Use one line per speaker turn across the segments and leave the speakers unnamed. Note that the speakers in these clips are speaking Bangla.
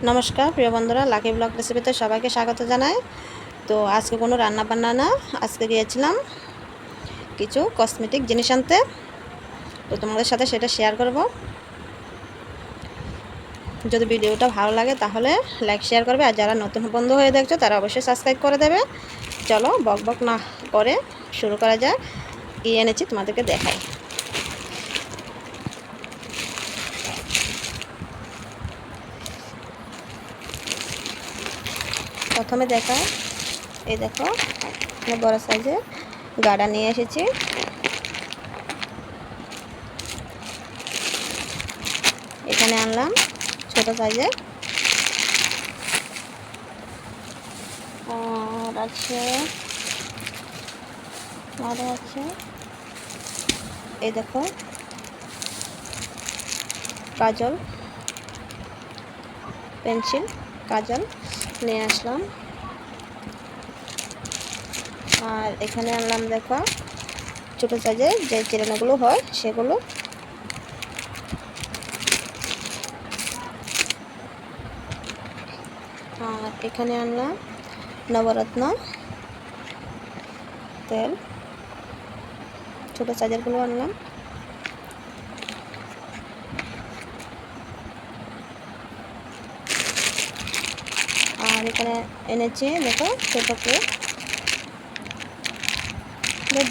নমস্কার প্রিয় বন্ধুরা, লাকি ব্লগ রেসিপিতে সবাইকে স্বাগত জানাই। তো আজকে কোনো রান্না বান্না না, আজকে গিয়েছিলাম কিছু কসমেটিক জিনিস আনতে। তো তোমাদের সাথে সেটা শেয়ার করব। যদি ভিডিওটা ভালো লাগে তাহলে লাইক শেয়ার করবে, আর যারা নতুন বন্ধু হয়ে দেখছো তারা অবশ্যই সাবস্ক্রাইব করে দেবে। চলো বক বক না করে শুরু করা যাক। কী এনেছি তোমাদেরকে দেখাই। প্রথমে দেখা, এই দেখো বড় সাইজের গার্ডার নিয়ে এসেছি। এখানে আনলাম ছোট সাইজের, আর আছে আরও আছে এই দেখো কাজল, পেন্সিল কাজল নিয়ে আসলাম। আর এখানে আনলাম দেখো ছোটো সাইজের যে চিরানোগুলো হয় সেগুলো। আর এখানে আনলাম নবরত্ন তেল, ছোটো সাইজেরগুলো আনলাম। আর এখানে এনেছি দেখো ছোটো কেক,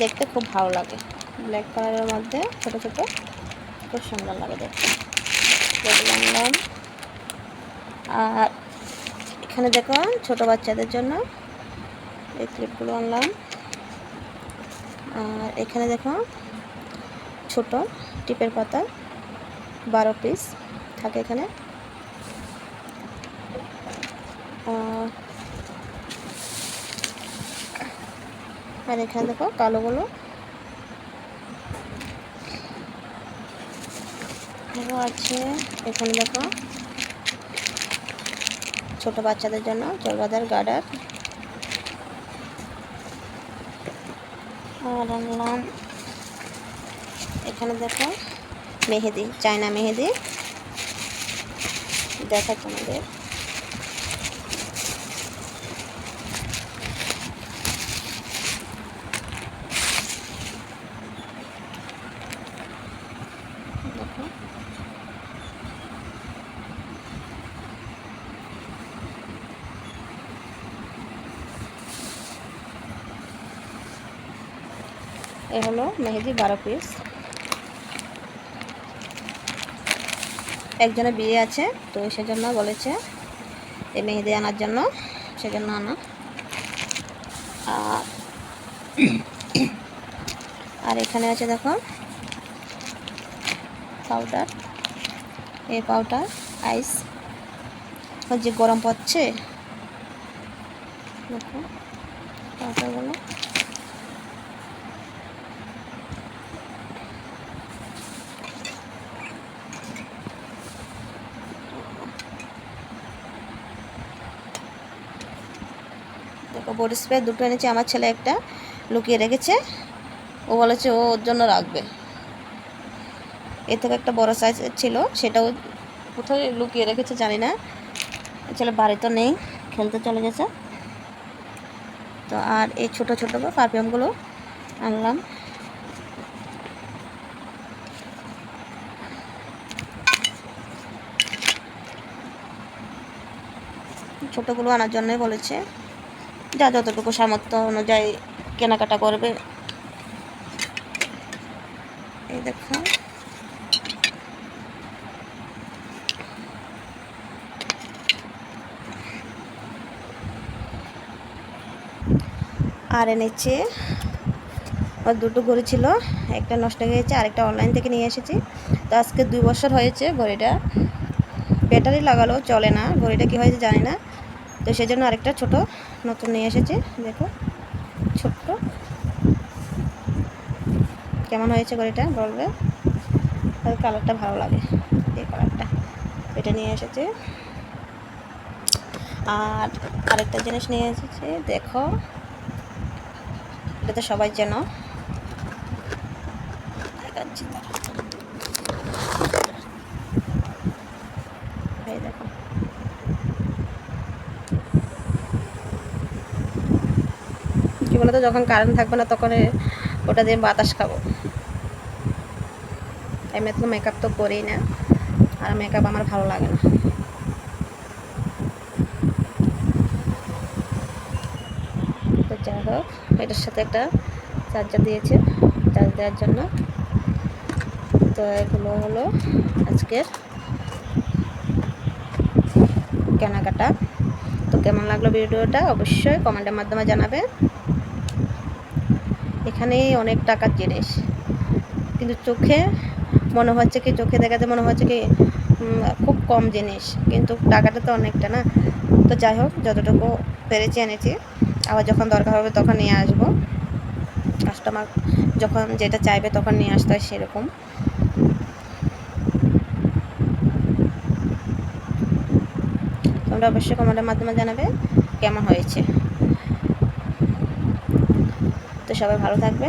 দেখতে খুব ভালো লাগে, ব্ল্যাক কালারের মধ্যে ছোটো ছোটো, খুব সুন্দর লাগে দেখতে, এগুলো আনলাম। আর এখানে দেখো ছোটো বাচ্চাদের জন্য এই ক্লিপগুলো আনলাম। আর এখানে দেখো ছোট টিপের পাতা 12 পিস থাকে এখানে। আর এখানে দেখো কালোগুলো আছে। এখানে দেখো ছোট বাচ্চাদের জন্য চরবাদার গার্ডার। আর আনলাম এখানে দেখো মেহেদি, চায়না মেহেদি দেখাচ্ছি আমাদের। দেখো এ হলো মেহেদি 12 পিস। একজনের বিয়ে আছে তো সেজন্য বলেছে এই মেহেদি আনার জন্য, সেজন্য আনা। আর এখানে আছে দেখো পাউডার, এই পাউডার আইস, যে গরম পড়ছে দেখো পাউডারগুলো। দেখো বডি স্প্রে দুটো এনেছি, আমার ছেলে একটা লুকিয়ে রেখেছে, ও বলেছে ও ওর জন্য রাখবে। এর থেকে একটা বড় সাইজের ছিল, সেটাও কোথায় লুকিয়ে রেখেছে জানি না। ছেলে বাড়ি তো নেই, খেলতে চলে গেছে। তো আর এই ছোটো ছোটো পারফিউমগুলো আনলাম। ছোটোগুলো আনার জন্যই বলেছে, যা যতটুকু সামর্থ্য অনুযায়ী কেনাকাটা করবে। এই দেখো আর এনেছে ওর দুটো ঘড়ি ছিল, একটা নষ্ট হয়ে গেছে, আরেকটা অনলাইন থেকে নিয়ে এসেছি। তো আজকে 2 বছর হয়েছে ঘড়িটা, ব্যাটারি লাগালেও চলে না, ঘড়িটা কী হয়েছে জানি না। তো সেই জন্য আরেকটা ছোট নতুন নিয়ে এসেছি। দেখো ছোট্ট কেমন হয়েছে ঘড়িটা বলবে, আর কালারটা ভালো লাগে, এই কালারটা, এটা নিয়ে এসেছি। আর আরেকটা জিনিস নিয়ে এসেছি দেখো, এটা তো সবাই যেন দেখাচ্ছি, এই দেখো বলো তো, যখন কারেন্ট থাকবে না তখন ওটা দিয়ে বাতাস খাবো। এমনি তো মেকআপ তো করি না, আর মেকআপ আমার ভালো লাগে না। তো যাই হোক, এটার সাথে একটা চার্জার দিয়েছে চার্জ দেওয়ার জন্য। তো এগুলো হলো আজকের কেনাকাটা। তো কেমন লাগলো ভিডিওটা অবশ্যই কমেন্টের মাধ্যমে জানাবে। এখানে অনেক টাকার জিনিস, কিন্তু চোখে মনে হচ্ছে কি, চোখে দেখাতে মনে হচ্ছে কি খুব কম জিনিস, কিন্তু টাকাটা তো অনেকটা না। তো যাই হোক, যতটুকু পেরেছি এনেছি, আবার যখন দরকার হবে তখন নিয়ে আসবো। কাস্টমার যখন যেটা চাইবে তখন নিয়ে আসতে হয় সেরকম। তোমরা অবশ্যই কমেন্টের মাধ্যমে জানাবে কেমন হয়েছে। তো সবাই ভালো থাকবে।